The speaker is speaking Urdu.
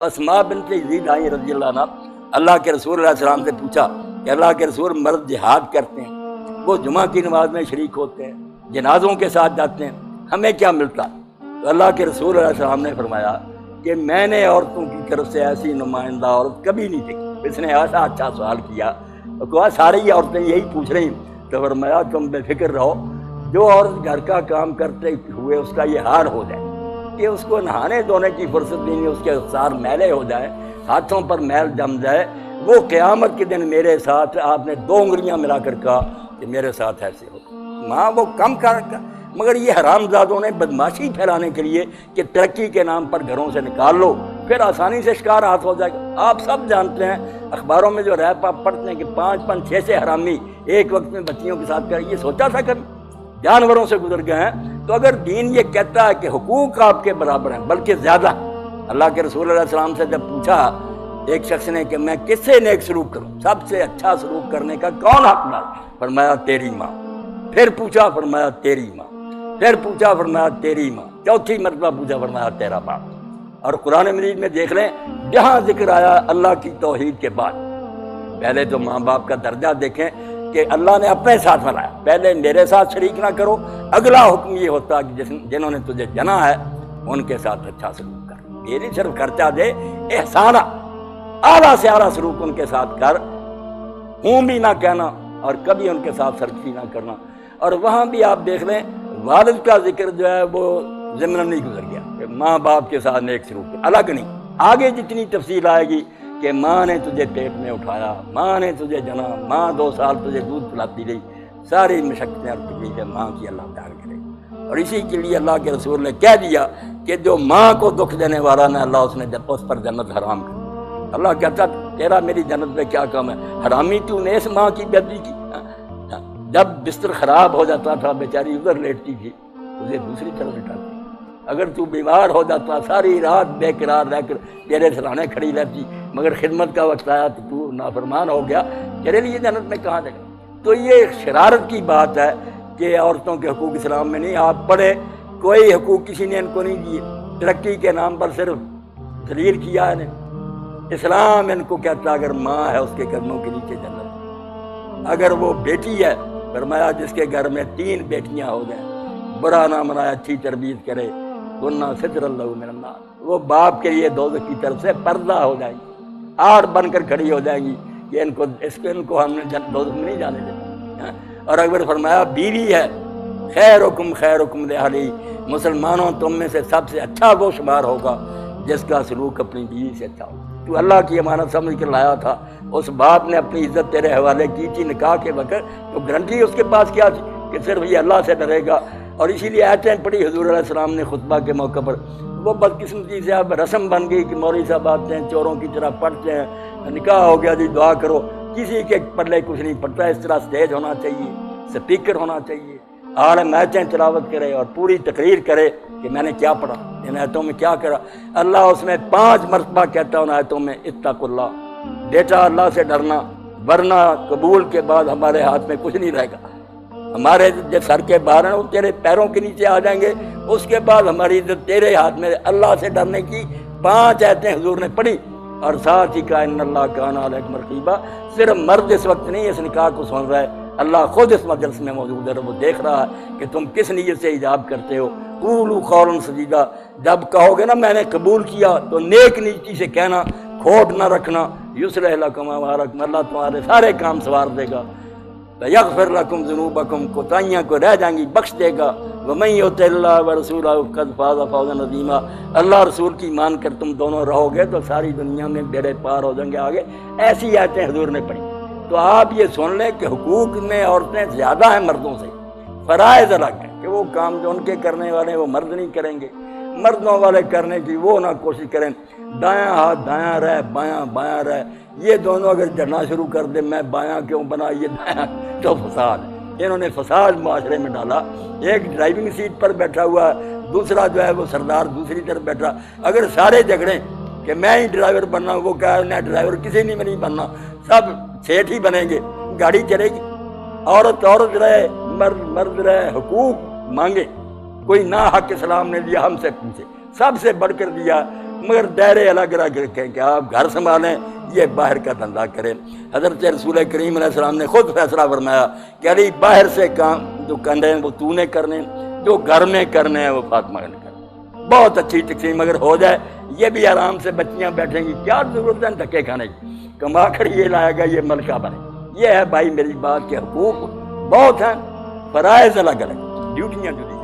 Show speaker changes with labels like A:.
A: اسماء بنت یزید آئیں رضی اللہ عنہ، اللہ کے رسول علیہ السلام سے پوچھا کہ اللہ کے رسول مرد جہاد کرتے ہیں، وہ جمعہ کی نماز میں شریک ہوتے ہیں، جنازوں کے ساتھ جاتے ہیں، ہمیں کیا ملتا؟ تو اللہ کے رسول علیہ السلام نے فرمایا کہ میں نے عورتوں کی طرف سے ایسی نمائندہ عورت کبھی نہیں دیکھی۔ اس نے ایسا اچھا سوال کیا، کہا ساری عورتیں یہی پوچھ رہی ہیں، تو فرمایا تم بے فکر رہو، جو عورت گھر کا کام کرتے ہوئے اس کا یہ حال ہو جائے کہ اس کو نہانے دھونے کی فرصت نہیں، اس کے سار میلے ہو جائے، ہاتھوں پر میل جم جائے، وہ قیامت کے دن میرے ساتھ آپ نے 2 انگلیاں ملا کر کہا کہ میرے ساتھ ایسے ہو۔ ماں وہ کم کر، مگر یہ حرام زادوں نے بدماشی پھیلانے کے لیے کہ ترقی کے نام پر گھروں سے نکال لو، پھر آسانی سے شکار ہاتھ ہو جائے گا۔ آپ سب جانتے ہیں، اخباروں میں جو ریپ آپ پڑھتے ہیں کہ 5 6 حرامی ایک وقت میں بچیوں کے ساتھ کر، یہ سوچا تھا کبھی؟ جانوروں سے گزر گئے ہیں۔ تو اگر دین یہ کہتا ہے کہ حقوق آپ کے برابر ہیں بلکہ زیادہ، اللہ کے رسول علیہ السلام سے جب پوچھا ایک شخص نے کہ میں کس سے نیک سلوک کروں، سب سے اچھا سلوک کرنے کا کون حقدار؟ فرمایا تیری ماں۔ پھر پوچھا، فرمایا تیری ماں۔ پھر پوچھا، فرمایا تیری ماں۔ چوتھی مرتبہ پوچھا، فرمایا تیرا باپ۔ اور قرآن مجید میں دیکھ لیں، جہاں ذکر آیا اللہ کی توحید کے بعد، پہلے تو ماں باپ کا درجہ دیکھیں کہ اللہ نے اپنے ساتھ ملایا، پہلے میرے ساتھ شریک نہ کرو، اگلا حکم یہ ہوتا کہ جنہوں نے تجھے جنا ہے ان کے ساتھ اچھا سلوک کر، یہ نہیں صرف خرچہ دے، احسانہ، اعلیٰ سے اعلیٰ سلوک ان کے ساتھ کر، ہوں بھی نہ کہنا اور کبھی ان کے ساتھ سرکشی نہ کرنا۔ اور وہاں بھی آپ دیکھ لیں والد کا ذکر جو ہے وہ ضمن نہیں گزر گیا کہ ماں باپ کے ساتھ نیک سلوک الگ نہیں، آگے جتنی تفصیل آئے گی کہ ماں نے تجھے پیٹ میں اٹھایا، ماں نے تجھے جنا، ماں 2 سال تجھے دودھ پلاتی رہی، ساری مشقتیں اور تکلیفیں ماں کی اللہ بیان کرے۔ اور اسی کے لیے اللہ کے رسول نے کہہ دیا کہ جو ماں کو دکھ دینے والا نہ اللہ اس نے اس پر جنت حرام کر۔ اللہ کہتا تیرا میری جنت میں کیا کام ہے؟ حرامی تو نے اس ماں کی بے ادبی کی۔ جب بستر خراب ہو جاتا تھا بیچاری ادھر لیٹتی تھی، اسے دوسری طرف لٹاتی۔ اگر تو بیمار ہو جاتا ساری رات بے قرار رہ کر تیرے سرانے کھڑی رہتی، مگر خدمت کا وقت آیا تو نافرمان ہو گیا، تیرے لیے جنت میں کہاں جگہ؟ تو یہ شرارت کی بات ہے کہ عورتوں کے حقوق اسلام میں نہیں۔ آپ پڑھے کوئی حقوق کسی نے ان کو نہیں دیے، ترقی کے نام پر صرف ذلیل کیا ہے انہیں۔ اسلام ان کو کہتا اگر ماں ہے اس کے قدموں کے نیچے جنت، اگر وہ بیٹی ہے فرمایا جس کے گھر میں 3 بیٹیاں ہو جائیں، برا نہ منائے، اچھی تربیت کرے، گناہ ستر اللہ من النار، وہ باپ کے لیے دوزخ کی طرف سے پردہ ہو جائیں گی، آڑ بن کر کھڑی ہو جائیں گی کہ ان کو ہم نے دوزخ میں نہیں جانے دینا۔ اور اگر فرمایا بیوی ہے، خیرکم لأہلی، مسلمانوں تم میں سے سب سے اچھا وہ شمار ہوگا جس کا سلوک اپنی بیوی سے اچھا ہو۔ تو اللہ کی امانت سمجھ کر لایا تھا، اس باپ نے اپنی عزت تیرے حوالے کی تھی نکاح کے وقت، تو گارنٹی اس کے پاس کیا تھی کہ صرف یہ اللہ سے ڈرے گا۔ اور اسی لیے آیتیں پڑھی حضور علیہ السلام نے خطبہ کے موقع پر۔ وہ بدقسمتی سے اب رسم بن گئی کہ مولوی صاحب آتے ہیں چوروں کی طرح پڑھتے ہیں، نکاح ہو گیا جی دعا کرو، کسی کے پلے کچھ نہیں پڑتا۔ اس طرح اسٹیج ہونا چاہیے، سپیکر ہونا چاہیے، عالم آیتیں تلاوت کرے اور پوری تقریر کرے کہ میں نے کیا پڑھا، ان آیتوں میں کیا کرا۔ اللہ اس میں 5 مرتبہ کہتا ہے ان آیتوں میں اتقوا اللہ، بیٹا اللہ سے ڈرنا، ورنہ قبول کے بعد ہمارے ہاتھ میں کچھ نہیں رہے گا، ہمارے جو سر کے باہر ہیں وہ تیرے پیروں کے نیچے آ جائیں گے، اس کے بعد ہماری عزت تیرے ہاتھ میں۔ اللہ سے ڈرنے کی 5 آیتیں حضور نے پڑھی، اور ساتھ ہی کہا ان اللہ کان علیکم رقیبا۔ صرف مرد اس وقت نہیں اس نکاح کو سن رہا ہے، اللہ خود اس مجلس میں موجود ہے، وہ دیکھ رہا ہے کہ تم کس نیت سے حجاب کرتے ہو۔ قولوا قولا سدیدا، جب کہو گے نا میں نے قبول کیا تو نیک نیتی سے کہنا، کھوٹ نہ رکھنا۔ یصلح لکم اعمالکم، اللہ تمہارے سارے کام سنوار دے گا۔ یغفر لکم ذنوبکم، کوتاہیاں کو رہ جائیں گی بخش دے گا۔ ومن یطع اللہ ورسولہ فقد فاز فوزا عظیما، اللہ رسول کی مان کر تم دونوں رہو گے تو ساری دنیا میں بیڑے پار ہو جائیں گے آگے۔ ایسی آیتیں حضور نے پڑھی۔ تو آپ یہ سن لیں کہ حقوق میں عورتیں زیادہ ہیں مردوں سے، فرائض الگ ہیں کہ وہ کام جو ان کے کرنے والے ہیں وہ مرد نہیں کریں گے، مردوں والے کرنے کی وہ نہ کوشش کریں۔ دایاں ہاتھ دایاں رہ، بایاں بایاں رہ، یہ دونوں اگر جڑنا شروع کر دیں، میں بایاں کیوں بنا یہ دایاں، تو فساد ہے۔ انہوں نے فساد معاشرے میں ڈالا۔ ایک ڈرائیونگ سیٹ پر بیٹھا ہوا ہے، دوسرا جو ہے وہ سردار دوسری طرف بیٹھا، اگر سارے جھگڑیں کہ میں ہی ڈرائیور بننا، وہ کہا میں ڈرائیور کسی نے نہیں بننا، سب سیٹ ہی بنیں گے، گاڑی چلے گی۔ عورت عورت رہے، مرد مرد رہے، حقوق مانگے، کوئی نہ حق اسلام نے دیا ہم سے پوچھے، سب سے بڑھ کر دیا مگر دائرے الگ الگ رکھیں کہ آپ گھر سنبھالیں، یہ باہر کا دھندا کریں۔ حضرت رسول کریم علیہ السلام نے خود فیصلہ فرمایا کہ علی باہر سے کام جو کرنے ہیں وہ تو نے کرنے، جو گھر میں کرنے ہیں وہ فاطمہ نے کرنے۔ بہت اچھی تقسیم اگر ہو جائے، یہ بھی آرام سے بچیاں بیٹھیں گی، کیا ضرورت ہے دھکے کھانے کی، کما کر یہ لائے گا یہ ملکہ بنے۔ یہ ہے بھائی میری بات کے حقوق بہت ہیں، فرائض الگ الگ، ڈیوٹیاں جدی۔